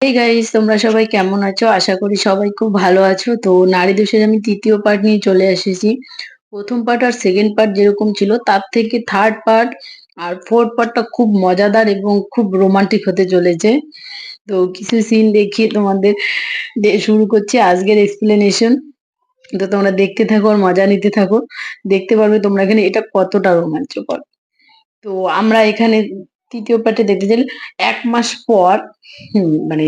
এই গাইস, তোমরা সবাই কেমন আছো? আশা করি সবাই খুব ভালো আছো। তো নারী দোষের আমি তৃতীয় পার্ট নিয়ে চলে এসেছি। প্রথম পার্ট আর সেকেন্ড পার্ট যেরকম ছিল তার থেকে থার্ড পার্ট আর ফোর্থ পার্টটা খুব মজাদার এবং খুব রোমান্টিক হতে চলেছে। তো কিছু সিন দেখিয়ে তোমাদের শুরু করছি আজকের এক্সপ্লেনেশন। তো তোমরা দেখতে থাকো আর মজা নিতে থাকো। দেখতে পারবে তোমরা এখানে এটা কতটা রোমাঞ্চকর। তো আমরা এখানে তৃতীয় পার্টে দেখতে গেলে ১ মাস পর মানে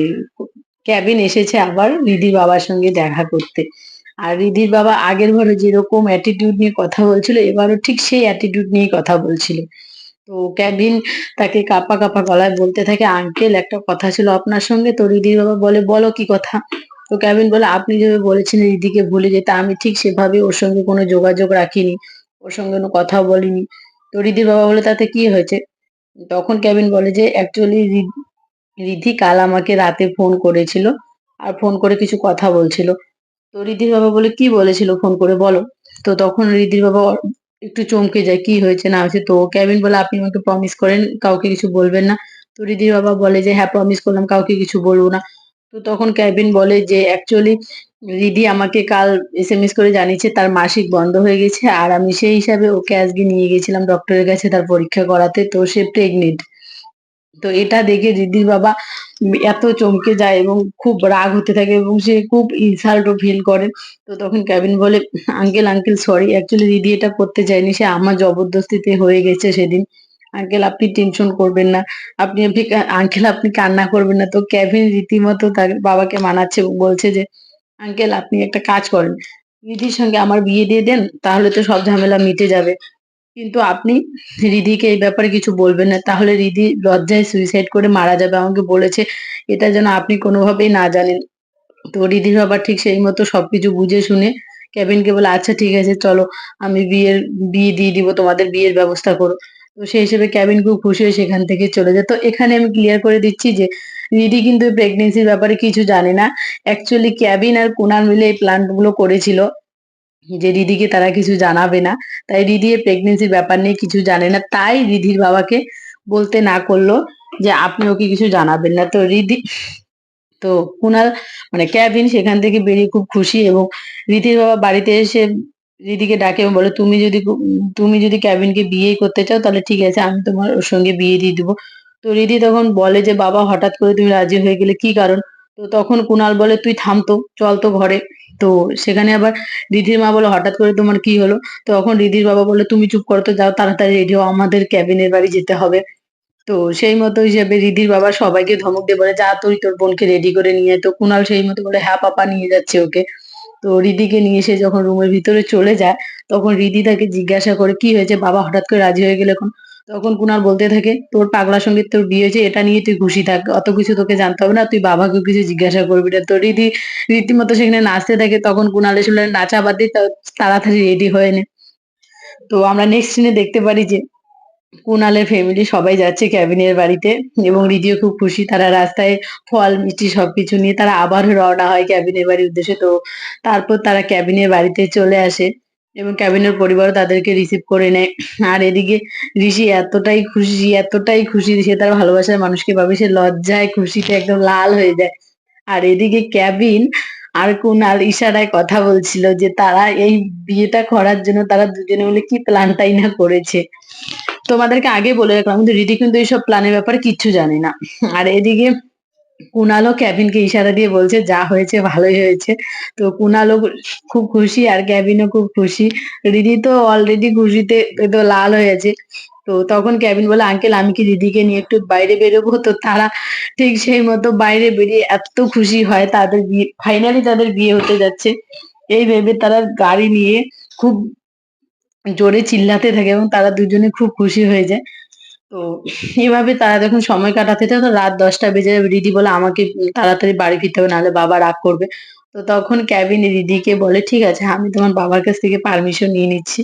কেভিন এসেছে আবার রিধির বাবার সঙ্গে দেখা করতে। আর রিধির বাবা আগের বারে যেরকম অ্যাটিটিউড নিয়ে কথা বলছিল এবারও ঠিক সেই অ্যাটিটিউড নিয়েই কথা বলছিল। তো কেভিন তাকে কাঁপা, কাঁপা গলায় বলতে থাকে, "আঙ্কেল একটা কথা ছিল আপনার সঙ্গে।" তো রিধির বাবা বলে, "বলো কি কথা?" তো কেভিন বলে, "আপনি যেভাবে বলেছিলেন রিধিকে ভুলে যেতে আমি ঠিক সেভাবে ওর সঙ্গে কোনো যোগাযোগ রাখিনি। ওর সঙ্গে কোনো কথাও বলিনি।" তো রিধির বাবা বলে, "তাতে কি হয়েছে?" তখন কেভিন বলে যে, "অ্যাকচুয়ালি রিধি কাল আমাকে রাতে ফোন করেছিল। আর ফোন করে কিছু কথা বলছিল।" তো রিধির বাবা বলে, "কি বলেছিল ফোন করে বলো?" তো তখন রিধির বাবা একটু চমকে যায়, কি হয়েছে না হয়েছে। তো কেভিন বলে, "আপনি আমাকে প্রমিস করেন কাউকে কিছু বলবেন না।" তো রিধির বাবা বলে যে, "হ্যাঁ, প্রমিস করলাম কাউকে কিছু বলবো না।" তো তখন কেভিন বলে যে, "অ্যাকচুয়ালি রিধি আমাকে কাল এসএমএস করে জানিয়েছে তার মাসিক বন্ধ হয়ে গেছে। আর আমি সেই হিসাবে ওকে আজকে নিয়ে গেছিলাম ডক্টরের কাছে তার পরীক্ষা করাতে। তো সে প্রেগনেন্ট।" তো এটা দেখে রিদ্ধির বাবা এত চমকে যায় এবং খুব রাগ হতে থাকে এবং সে খুব ইনসাল্ট ও ফিল করে। তো তখন কেভিন বলে, "uncle, uncle sorry. Actually Riddhi এটা করতে চায়নি। সে আমার জবরদস্তিতে হয়ে গেছে সেদিন। আঙ্কেল আপনি টেনশন করবেন না। আপনি আঙ্কেল আপনি কান্না করবেন না।" তো কেভিন রীতিমতো তার বাবাকে মানাচ্ছে এবং বলছে যে, "আঙ্কেল আপনি একটা কাজ করেন। রিদ্ধির সঙ্গে আমার বিয়ে দিয়ে দেন। তাহলে তো সব ঝামেলা মিটে যাবে। কিন্তু আপনি রিধিকে এই ব্যাপারে কিছু বলবেন না। তাহলে রিধি লজ্জায় সুইসাইড করে মারা যাবে। আমাকে বলেছে এটা যেন আপনি কোনোভাবেই না জানেন।" তো রিধির বাবা ঠিক সেই মতো সবকিছু বুঝে শুনে কেভিনকে বলে, "আচ্ছা ঠিক আছে চলো আমি বিয়ে দিয়ে দিব। তোমাদের বিয়ের ব্যবস্থা করো।" তো সেই হিসেবে কেভিন খুব খুশি হয়ে সেখান থেকে চলে যায়। তো এখানে আমি ক্লিয়ার করে দিচ্ছি যে রিধি কিন্তু প্রেগন্যান্সির ব্যাপারে কিছু জানে না। অ্যাকচুয়ালি কেভিন আর কুনাল মিলে এই প্ল্যান গুলো করেছিল। যে রিধিকে তারা কিছু জানাবে না। তাই রিধি এর প্রেগন্যান্সির ব্যাপার নিয়ে কিছু জানে না। তাই রিধির বাবাকে বলতে না করলো যে আপনি ওকে কিছু জানাবেন না। তো কুনাল মানে কেভিন সেখান থেকে বেরিয়ে খুব খুশি এবং রিধির বাবা বাড়িতে এসে রিধিকে ডাকে এবং বলে, "তুমি যদি কেভিনকে বিয়েই করতে চাও তাহলে ঠিক আছে আমি তোমার ওর সঙ্গে বিয়ে দিয়ে দিব।" তো রিধি তখন বলে যে, "বাবা হঠাৎ করে তুমি রাজি হয়ে গেলে কি কারণ?" তো তখন কুনাল বলে, "তুই থাম তো, চল তো ঘরে।" তো সেখানে আবার রিধির মা বলে, "হঠাৎ করে তোমার কি হলো?" তখন রিধির বাবা বলে, "তুমি চুপ করো তো, যাও তাড়াতাড়ি রেডি হও, আমাদের কেবিনের বাড়ি যেতে হবে।" তো সেই মতো হিসেবে রিধির বাবা সবাইকে ধমক দিয়ে বলে, "যা তুই তোর বোনকে রেডি করে নিয়ে আয়।" তো কুনাল সেই মতো বলে, "হ্যাঁ পাপা নিয়ে যাচ্ছি ওকে।" তো রিধিকে নিয়ে সে যখন রুমের ভিতরে চলে যায় তখন রিধি তাকে জিজ্ঞাসা করে, "কি হয়েছে বাবা হঠাৎ করে রাজি হয়ে গেলে এখন?" তখন কুনাল বলতে থাকে, "তোর পাগলার সঙ্গে তোর বিয়ে হয়েছে এটা নিয়ে তুই খুশি থাক। অত কিছু তোকে জানতে হবে না। তুই বাবাকেও কিছু জিজ্ঞাসা করবি না।" তো রিধি রীতিমতো সেখানে নাচতে থাকে। তখন কুনাল এসে বলে, "নাচা বাদ দিয়ে তাড়াতাড়ি রেডি হয়ে নে।" তো আমরা নেক্সট সিনে দেখতে পারি যে কুনালের ফ্যামিলি সবাই যাচ্ছে কেবিনের বাড়িতে এবং রিদিও খুব খুশি। তারা রাস্তায় ফল, মিষ্টি সবকিছু নিয়ে তারা আবারও রওনা হয় কেবিনের বাড়ির উদ্দেশ্যে। তো তারপর তারা কেবিনের বাড়িতে চলে আসে এবং কেবিনের পরিবারও তাদেরকে রিসিভ করে নেয়। আর এদিকে ঋষি এতটাই খুশি সে তার ভালোবাসার মানুষকে পাবে। সে লজ্জায় খুশিতে একদম লাল হয়ে যায়। আর এদিকে কেভিন আর কুনাল ইশারায় কথা বলছিল যে তারা এই বিয়েটা করার জন্য তারা দুজনে মিলে কি প্ল্যানটাই না করেছে। তোমাদেরকে আগে বলে রাখলাম কিন্তু রিধি কিন্তু এইসব প্ল্যানের ব্যাপারে কিচ্ছু জানে না। আর এদিকে কুনালও কেভিনকে ইশারা দিয়ে বলছে যা হয়েছে ভালোই হয়েছে। তো কুনালও খুব খুশি আর কেভিনও খুব খুশি। রিধি তো অলরেডি খুশিতে তো লাল হয়েছে। তো তখন কেভিন বলে, "আঙ্কেল আমি কি রিধিকে নিয়ে একটু বাইরে বেরোবো?" তো তারা ঠিক সেই মতো বাইরে বেরিয়ে এত খুশি হয় তাদের বিয়ে ফাইনালি তাদের বিয়ে হতে যাচ্ছে। এই ভেবে তারা গাড়ি নিয়ে খুব জোরে চিল্লাতে থাকে এবং তারা দুজনে খুব খুশি হয়ে যায়। তো এভাবে তারা যখন সময় কাটাতে থাকে তো রাত ১০টা বেজে যাবে। রিধি বলে, "আমাকে তাড়াতাড়ি বাড়ি ফিরতে হবে নাহলে বাবা রাগ করবে।" তো তখন কেভিন রিধিকে বলে, "ঠিক আছে আমি তোমার বাবার কাছ থেকে পারমিশন নিয়ে নিচ্ছি।"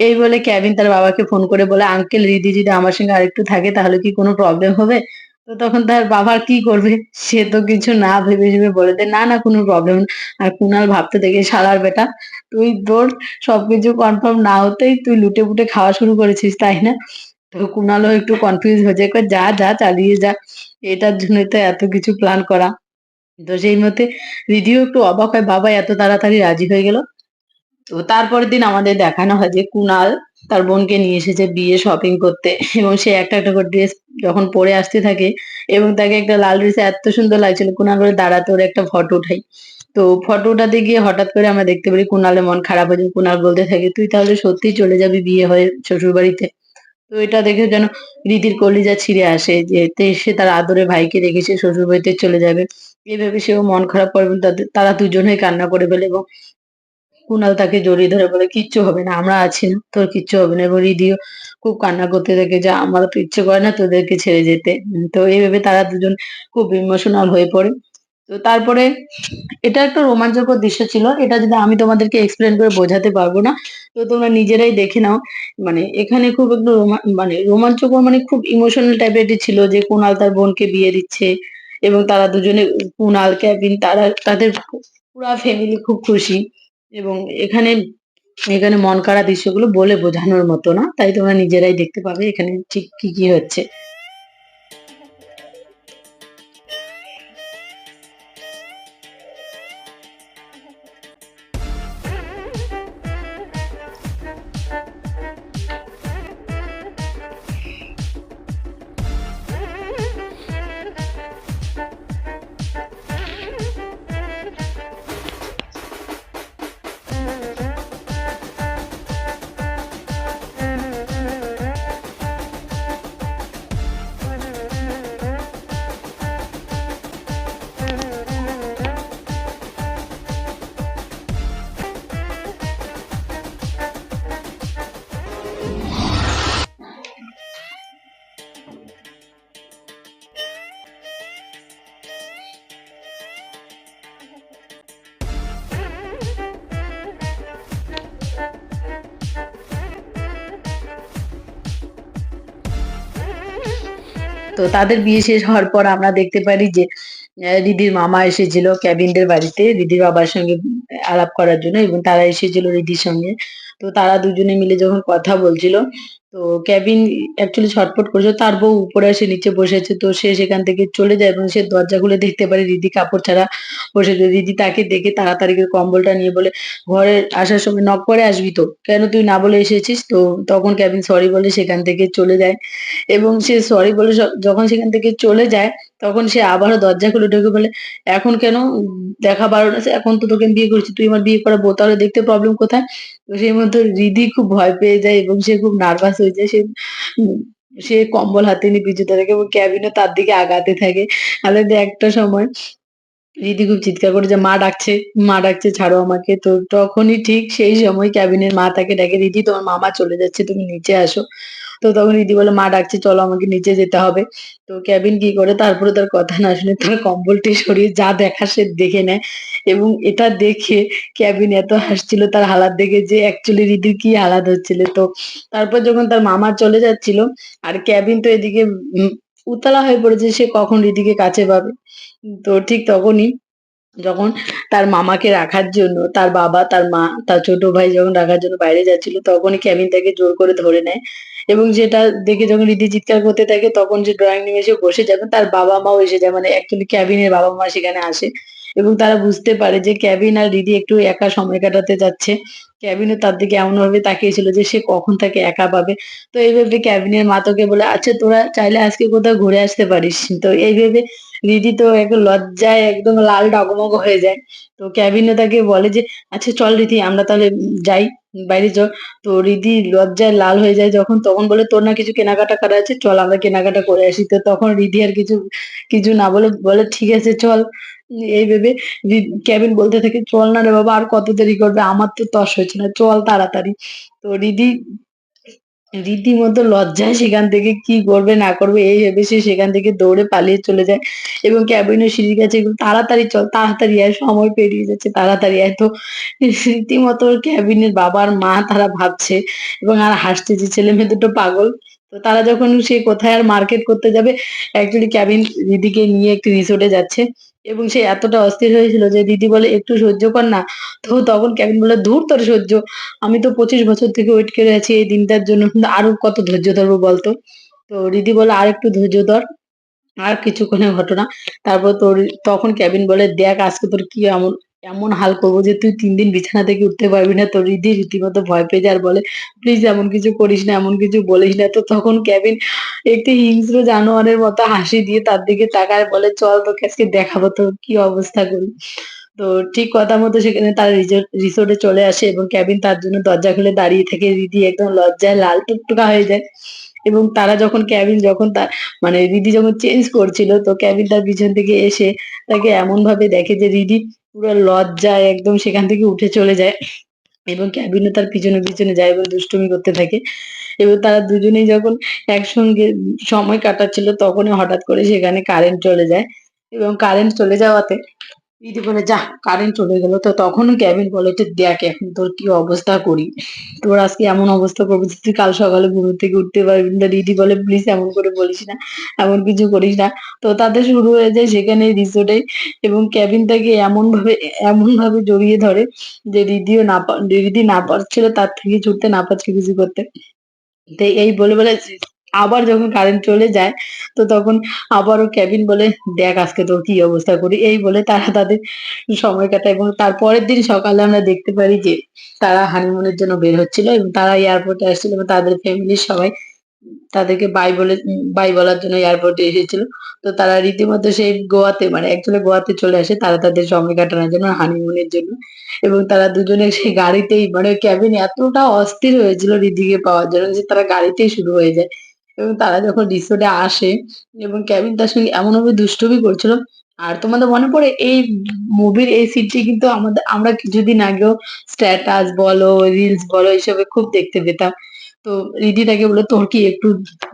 এই বলে কেভিন তার বাবাকে ফোন করে বলে, "আঙ্কেল রিধি যদি আমার সঙ্গে আরেকটু থাকে তাহলে কি কোনো প্রবলেম হবে?" তো তখন তার বাবা আর কি করবে? সে তো কিছু না ভেবে বলে দেয়, "না, না কোনো প্রবলেম না।" আর কুনাল ভাবতে থাকে, "শালার বেটা তুই তোর সবকিছু কনফার্ম না হতেই তুই লুটে-পুটে খাওয়া শুরু করেছিস, তাই না?" তো কুনালও একটু কনফিউজ হয়ে যায়, কয়, "যা, যা চালিয়ে যা। এটার জন্যই তো এত কিছু প্ল্যান করা।" তো সেই মতে রিধিও একটু অবাক হয়, বাবা এত তাড়াতাড়ি রাজি হয়ে গেল। তো তারপরের দিন আমাদের দেখানো হয় যে কুনাল তার বোনকে নিয়ে এসেছে বিয়ে শপিং করতে এবং সে একটা করে ড্রেস যখন পরে আসতে থাকে এবং তাকে একটা লাল ড্রেসে এত সুন্দর লাগছিল, কুনাল বলে দাঁড়া তোর একটা ফটো উঠাই। তো ফটো উঠাতে গিয়ে হঠাৎ করে আমরা দেখতে পারি কুনালের মন খারাপ হয়ে যায়। কুনাল বলতে থাকে, তুই তাহলে সত্যিই চলে যাবি বিয়ে হয়ে শ্বশুরবাড়িতে? তো এটা দেখে যেন রীতির কলিজা ছিঁড়ে আসে যে সে তার আদরের ভাইকে রেখে সে শ্বশুরবাড়িতে চলে যাবে। এভাবে সেও মন খারাপ করে এবং তারা দুজনেই কান্না করে ফেলে এবং কুনাল তাকে জড়িয়ে ধরে বলে, "কিচ্ছু হবে না, আমরা আছি না, তোর কিচ্ছু হবে না।" এবং রিদিও খুব কান্না করতে থাকে যে, "আমারও তো ইচ্ছে করে না তোদেরকে ছেড়ে যেতে।" তো এইভাবে তারা দুজন খুব ইমোশনাল হয়ে পড়ে। তো তারপরে এটা একটা রোমাঞ্চকর দৃশ্য ছিল। এটা যদি আমি তোমাদেরকে এক্সপ্লেইন করে বোঝাতে পারবো না। তো তোমরা নিজেরাই দেখে নাও। মানে এখানে খুব একটু মানে রোমাঞ্চকর মানে খুব ইমোশনাল টাইপের এটি ছিল যে কুনাল তার বোনকে বিয়ে দিচ্ছে এবং তারা দুজনে কুনাল, কেভিন তারা তাদের পুরা ফ্যামিলি খুব খুশি এবং এখানে এখানে মন কাড়া দৃশ্যগুলো বলে বোঝানোর মতো না। তাই তোমরা নিজেরাই দেখতে পাবে এখানে ঠিক কি হচ্ছে। তো তাদের বিয়ে শেষ হওয়ার পর আমরা দেখতে পারি যে রিদির মামা এসেছিল কেবিনদের বাড়িতে রিদির বাবার সঙ্গে আলাপ করার জন্য এবং তারা এসেছিল রিদির সঙ্গে। তো তারা দুজনে মিলে যখন কথা বলছিল, তো কেবিন অ্যাকচুয়ালি ছটফট করছিল। তার বউ উপরে এসে নিচে বসে আছে। তো সে সেখান থেকে চলে যায় এবং সে দরজা খুলে দেখতে পারে রিদি কাপড় ছাড়া বসে আছে। রিদি তাকে দেখে তাড়াতাড়ি করে কম্বলটা নিয়ে বলে, "ঘরে আসার সময় নক করে আসবি তো? কেন তুই না বলে এসেছিস?" তো তখন কেবিন সরি বলে সেখান থেকে চলে যায়। এবং সে সরি বলে যখন সেখান থেকে চলে যায়, তখন সে আবারও দরজা খুলে ঢুকে বলে, "এখন কেন? দেখা বারণ আছে। এখন তো তোকে আমি বিয়ে করেছি। তুই আমার বিয়ে করা বউ। তাহলে দেখতে প্রবলেম কোথায়?" তো সেই মুহূর্তে রিধি খুব ভয় পেয়ে যায় এবং সে খুব নার্ভাস হয়ে যায়। উম সে কম্বল হাতে নিয়ে পিছুতে থাকে এবং কেবিনও তার দিকে আগাতে থাকে। আলাদা একটা সময় রিদি খুব চিৎকার করে যে, মা ডাকছে ছাড়ো আমাকে।" তো তখনই ঠিক সেই সময় কেবিনের মা তাকে ডাকে, "রিদি তোমার মামা চলে যাচ্ছে, তুমি নিচে আসো।" তো তখন রিদি বলে, "মা ডাকছে চলো আমাকে নিচে যেতে হবে।" তো কেবিন কি করে তারপরে তার কথা না শুনে তার কম্বলটি সরিয়ে যা দেখার সে দেখে নেয় এবং এটা দেখে কেবিন এত হাসছিল তার হালাত দেখে যে অ্যাকচুয়ালি রিদির কি হালাত হচ্ছিল। তো তারপর যখন তার মামা চলে যাচ্ছিল আর কেবিন তো এদিকে উতলা হয়ে পড়েছে সে কখন রিদিকে কাছে পাবে। তো ঠিক তখনই যখন তার মামাকে রাখার জন্য তার বাবা, তার মা, তার ছোট ভাই যখন রাখার জন্য বাইরে যাচ্ছিল, তখনই কেবিন তাকে জোর করে ধরে নেয় এবং সেটা দেখে যখন রিদি চিৎকার করতে থাকে তখন সে ড্রয়িং রুমে এসে বসে যায় এবং তার বাবা-মাও এসে যায়। মানে অ্যাকচুয়ালি কেবিনের বাবা-মা সেখানে আসে এবং তারা বুঝতে পারে যে কেবিন আর রিদি একটু একা সময় কাটাতে যাচ্ছে। কেবিনও তার দিকে এমনভাবে তাকিয়েছিল যে সে কখন তাকে একা পাবে। তো এই ভেবে কেবিনের মা তোকে বলে, "আচ্ছা তোরা চাইলে আজকে কোথাও ঘুরে আসতে পারিস।" তো এই ভেবে রিদি তো একদম লজ্জায় একদম লাল ডগমগ হয়ে যায়। তো কেভিনও তাকে বলে যে, "আচ্ছা চল রিদি আমরা তাহলে যাই, বাইরে চ।" তো রিদি লজ্জায় লাল হয়ে যায় যখন তখন বলে, "তোর না কিছু কেনাকাটা করার আছে? চল আমরা কেনাকাটা করে আসি।" তো তখন রিদি আর কিছু না বলে বলে, "ঠিক আছে চল।" এই ভেবে কেভিন বলতে থাকে, "চল না রে বাবা আর কত দেরি করবে? আমার তো তর সইছে না। চল তাড়াতাড়ি।" তো রীতিমতো লজ্জায় সেখান থেকে কি করবে না করবে এই ভেবে সে সেখান থেকে দৌড়ে পালিয়ে চলে যায় এবং ক্যাবিনের সিঁড়ির কাছে এগুলো তাড়াতাড়ি চল, তাড়াতাড়ি আয়, সময় পেরিয়ে যাচ্ছে, তাড়াতাড়ি আয়। তো রীতিমতো ক্যাবিনের বাবা আর মা তারা ভাবছে এবং আর হাসছে যে ছেলে মেয়ে দুটো পাগল। তো তারা যখন সে কোথায় আর মার্কেট করতে যাবে অ্যাকচুয়ালি ক্যাবিন দিদিকে নিয়ে একটি রিসোর্টে যাচ্ছে এবং সে এতটা অস্থির হয়েছিল যে দিদি বলে, "একটু সহ্য কর না।" তো তখন ক্যাবিন বলল, "ধুর তোর সহ্য। আমি তো ২৫ বছর থেকে ওয়েট করে আছি এই দিনটার জন্য। কিন্তু আরো কত ধৈর্য ধরবো বলতো?" তো রিদি বলল, "আরেকটু ধৈর্য ধর।" আর কিছুক্ষণের ঘটনা। তারপর তোর তখন কেভিন বলে, "দেখ আজকে তোর কি এমন এমন হাল করব যে তুই ৩ দিন বিছানা থেকে উঠতে পারবি না।" তো রিদ্ধি রীতিমতো ভয় পেয়ে যায় আর বলে, "প্লিজ এমন কিছু করিস না, এমন কিছু বলিস না।" তো তখন কেভিন একটি হিংস্র জানোয়ারের মতো হাসি দিয়ে তার দিকে তাকায় আর বলে, "চল তোকে আজকে দেখাবো তোর কি অবস্থা করি।" তো ঠিক কথা মতো সেখানে তারা রিসোর্টে চলে আসে এবং কেভিন তার জন্য দরজা খুলে দাঁড়িয়ে থাকে। রিদি একদম লজ্জায় লাল টুকটুকা হয়ে যায় এবং তারা যখন কেভিন যখন তার মানে রিদি যখন চেঞ্জ করছিল তো কেভিন তার পিছন থেকে এসে তাকে এমনভাবে দেখে যে রিদি পুরো লজ্জায় একদম সেখান থেকে উঠে চলে যায় এবং কেভিনও তার পিছনে যায় এবং দুষ্টুমি করতে থাকে এবং তারা দুজনেই যখন একসঙ্গে সময় কাটাচ্ছিল তখনই হঠাৎ করে সেখানে কারেন্ট চলে যায় এবং কারেন্ট চলে যাওয়াতে দিদি বলে, "যাহ! কারেন্ট চলে গেল।" তো তখনও কেভিন বলে যে, "দেখ এখন তোর কি অবস্থা করি। তোর আজকে এমন অবস্থা করব যে তুই কাল সকালে ঘুম থেকে উঠতে পারবি না।" দিদি বলে, "প্লিজ এমন করে বলিস না। এমন কিছু করিস না।" তো তাদের শুরু হয়ে যায় সেখানে রিসোর্টে এবং কেভিন তাকে এমনভাবে জড়িয়ে ধরে যে রিদি না পারছিল তার থেকে ছুটতে, না পারছিল কিছু করতে। তো এই বলে আবার যখন কারেন্ট চলে যায় তো তখন আবারও কেভিন বলে, "দেখ আজকে তোর কি অবস্থা করি।" এই বলে তারা তাদের সময় কাটায় এবং তার পরের দিন সকালে আমরা দেখতে পারি যে তারা হানিমুনের জন্য বের হচ্ছিল এবং তারা এয়ারপোর্টে আসছিল এবং তাদের ফ্যামিলির সবাই তাদেরকে বাই বলার জন্য এয়ারপোর্টে এসেছিল। তো তারা রীতিমতো সেই গোয়াতে মানে অ্যাকচুয়ালি গোয়াতে চলে আসে তারা তাদের সময় কাটানোর জন্য হানিমুনের জন্য। এবং তারা দুজনে সেই গাড়িতেই মানে কেভিন এতটা অস্থির হয়েছিল রিদ্ধিকে পাওয়ার জন্য যে তারা গাড়িতেই শুরু হয়ে যায়। এবং তারা যখন রিসোর্টে আসে এবং কেভিন তার সঙ্গে এমনভাবে দুষ্টুমি করছিল। আর তোমাদের মনে পড়ে এই মুভির এই সিনটি কিন্তু আমরা কিছুদিন আগেও স্ট্যাটাস বলো, রিলস বলো এসবে খুব দেখতে পেতাম। তো রিদি তাকে বলল, "তোর কি একটু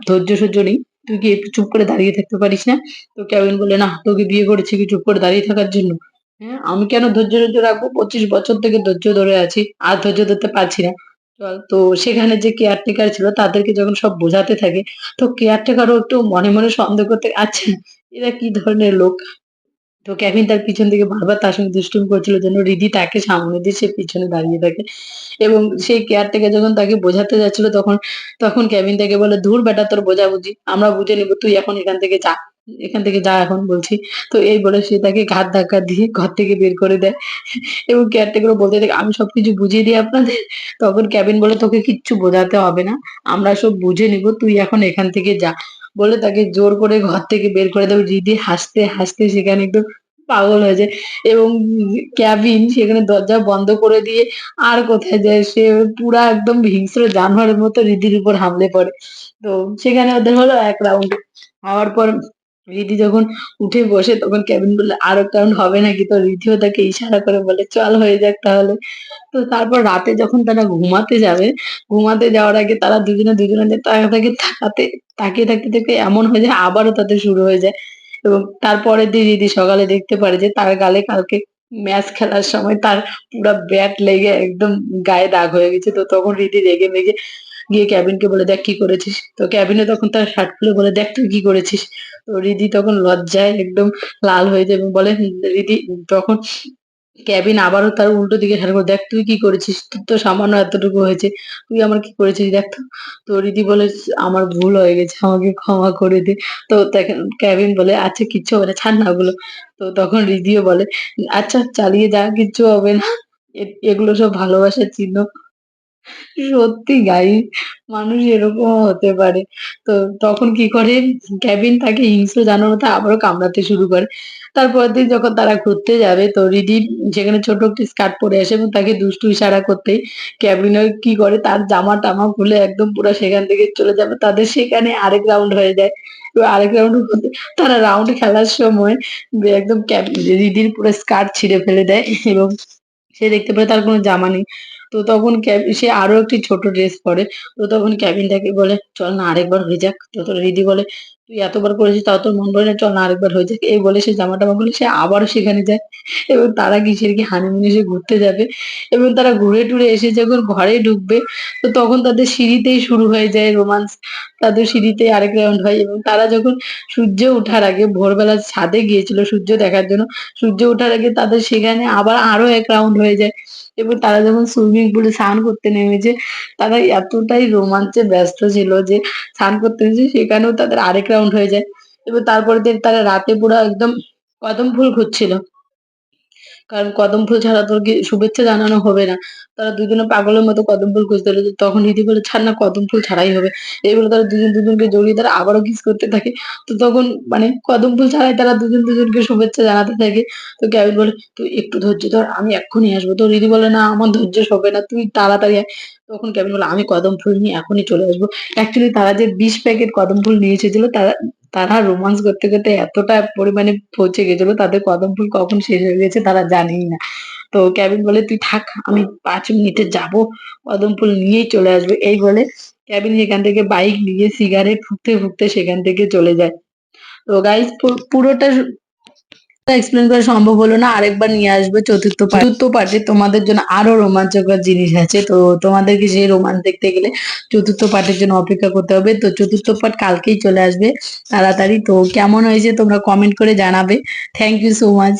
ধৈর্য সহ্য নেই? তুই কি একটু চুপ করে দাঁড়িয়ে থাকতে পারিস না?" তো কেভিন বলে, "না, তোকে বিয়ে করেছি কি চুপ করে দাঁড়িয়ে থাকার জন্য? হ্যাঁ? আমি কেন ধৈর্য রাখবো? ২৫ বছর থেকে ধৈর্য ধরে আছি। আর ধৈর্য ধরতে পারছি না। চল।" তো সেখানে যে কেয়ারটেকার ছিল তাদেরকে যখন সব বোঝাতে থাকে, তো কেয়ারটেকারও একটু মনে সন্দেহ করতে, "আচ্ছা, এরা কি ধরনের লোক?" তো কেভিন তার পিছন থেকে বারবার তার সঙ্গে দুষ্টুমি করছিল যেন রিদি তাকে সামনে দিয়ে সে পিছনে দাঁড়িয়ে থাকে। এবং সেই কেয়ারটেকার যখন তাকে বোঝাতে যাচ্ছিল তখন কেভিন তাকে বলে, "ধুর বেটা তোর বোঝাবুঝি। আমরা বুঝে নিব। তুই এখন এখান থেকে যা। এখান থেকে যা এখন বলছি।" তো এই বলে সে তাকে ঘাড় ধাক্কা দিয়ে ঘর থেকে বের করে দেয়। এবং কেয়ারটেকারও বলতে থাকে, "আমি সবকিছু বুঝিয়ে দিই আপনাদের?" তখন কেভিন বলে, "তোকে কিচ্ছু বোঝাতে হবে না। আমরা সব বুঝে নিব। তুই এখন এখান থেকে যা।" বলে তাকে জোর করে ঘর থেকে বের করে দেয়। রিদি হাসতে সেখানে একদম পাগল হয়ে যায় এবং কেভিন সেখানে দরজা বন্ধ করে দিয়ে আর কোথায় যায়? সে পুরা একদম হিংস্র জানোয়ারের মতো রিদির উপর হামলে পড়ে। তো সেখানে ওদের হলো ১ রাউন্ড। হওয়ার পর রিদি যখন উঠে বসে তখন কেভিন বলল, "আরেক রাউন্ড হবে নাকি?" তো রিদিও তাকে ইশারা করে বলে, "চল হয়ে যাক তাহলে।" তো তারপর রাতে যখন তারা ঘুমাতে যাবে, ঘুমাতে যাওয়ার আগে তারা দুজনের তাকিয়ে থাকতে এমন হয়ে যায় আবারও তাদের শুরু হয়ে যায়। এবং তারপরের দিন রিদি সকালে দেখতে পারে যে তার গালে কালকে ম্যাচ খেলার সময় তার পুরা ব্যাট লেগে একদম গায়ে দাগ হয়ে গেছে। তো তখন রিদি রেগে মেগে গিয়ে কেভিনকে বলে, "দেখ কি করেছিস?" তো কেভিনও তখন তার শার্ট খুলে বলে, "দেখ তুই কি করেছিস?" তো রিদি তখন লজ্জায় একদম লাল হয়ে যায় এবং বলে রিদি তখন কেভিন আবারও তার উল্টো দিকে খেয়াল করে, "দেখ তুই কি করেছিস? তোর তো সামান্য এতটুকু হয়েছে। তুই আমার কি করেছিস দেখ তো।" তো রিদি বলে, "আমার ভুল হয়ে গেছে। আমাকে ক্ষমা করে দে।" তো দেখেন কেভিন বলে, "আচ্ছা কিচ্ছু হবে না। ছাড় না ওগুলো।" তো তখন রিদিও বলে, "আচ্ছা চালিয়ে যা, কিচ্ছু হবে না। এগুলো সব ভালোবাসার চিহ্ন।" সত্যি গাইস মানুষ এরকমও হতে পারে। তো তখন কি করে কেভিন তাকে হিংস্র জানোয়ারের মতো আবারও কামড়াতে শুরু করে। তারপরের দিন যখন তারা ঘুরতে যাবে তো রিদি সেখানে ছোট একটি স্কার্ট পরে আসে এবং তাকে দুষ্টু ইশারা করতেই কেভিনও কি করে তার জামা-টামা খুলে একদম পুরা সেখান থেকে চলে যাবে। তাদের সেখানে আরেক রাউন্ড হয়ে যায়। এবার আরেক রাউন্ড হতে তারা রাউন্ড খেলার সময় একদম রিদির পুরো স্কার্ট ছিঁড়ে ফেলে দেয় এবং সে দেখতে পায় তার কোনো জামা নেই। তো তখন সে আরো একটি ছোট ড্রেস পরে। তো তখন কেভিন তাকে বলে, "চল না আরেকবার হয়ে যাক।" তো রিদি বলে, "তুই এতবার করেছিস তাও তোর মন ভরে না, চল না আরেকবার হয়ে যাক।" এই বলে সে জামা-টামা খুলে সে আবারও সেখানে যায় এবং তারা কিসের কি হানিমুনে এসে ঘুরতে যাবে এবং তারা ঘুরে-টুরে এসে যখন ঘরে ঢুকবে তো তখন তাদের সিঁড়িতেই শুরু হয়ে যায় রোমান্স। তাদের সিঁড়িতেই আরেক রাউন্ড হয় এবং তারা যখন সূর্য ওঠার আগে ভোরবেলা ছাদে গিয়েছিল সূর্য দেখার জন্য। সূর্য ওঠার আগে তাদের সেখানে আবার আরো ১ রাউন্ড হয়ে যায় এবং তারা যখন সুইমিং পুলে স্নান করতে নেমেছে, তারা এতটাই রোমাঞ্চে ব্যস্ত ছিল যে স্নান করতে নেমেছে সেখানেও তাদের আরেক রাউন্ড হয়ে যায় এবার তারপরের দিন তারা রাতে পুরা একদম কদম ফুল খুঁজছিল। কারণ কদম ফুল ছাড়া তো শুভেচ্ছা জানানো হবে না। তারা দুজনে পাগলের মতো কদম ফুল খুঁজতে লাগলো। তখন রিদি বলে, "ছাড় না, কদম ফুল ছাড়াই হবে।" এই বলে তারা দুজন দুজনকে জড়িয়ে তারা আবারও কিস করতে থাকে। তো তখন মানে কদম ফুল ছাড়াই তারা দুজন দুজনকে শুভেচ্ছা জানাতে থাকে। তো কেভিন বলে, "তুই একটু ধৈর্য ধর, আমি এক্ষুনি আসবো।" তো রিদি বলে, "না, আমার ধৈর্য সবে না, তুই তাড়াতাড়ি আয়।" তখন কেভিন বলে, "আমি কদম ফুল নিয়ে এখনই চলে আসবো।" অ্যাকচুয়ালি তারা যে ২০ প্যাকেট কদম ফুল নিয়ে এসেছিল, তারা তারা রোমান্স করতে, করতে এতটা পরিমাণে পৌঁছে গেছিল, তাদের কদম ফুল কখন শেষ হয়ে গেছে তারা জানেই না। তো কেভিন বলে, "তুই থাক, আমি ৫ মিনিটে যাবো, কদম ফুল নিয়েই চলে আসবো।" এই বলে কেভিন সেখান থেকে বাইক নিয়ে সিগারেট ফুঁকতে, ফুঁকতে সেখান থেকে চলে যায়। তো গাইস পুরোটা এক্সপ্লেন করা সম্ভব হলো না। আরেকবার নিয়ে আসবো চতুর্থ পার্টে। তোমাদের জন্য আরো রোমাঞ্চকর জিনিস আছে। তো তোমাদেরকে সেই রোমান্স দেখতে গেলে চতুর্থ পার্টের জন্য অপেক্ষা করতে হবে। তো চতুর্থ পার্ট কালকেই চলে আসবে তাড়াতাড়ি। তো কেমন হয়েছে তোমরা কমেন্ট করে জানাবে। Thank you so much.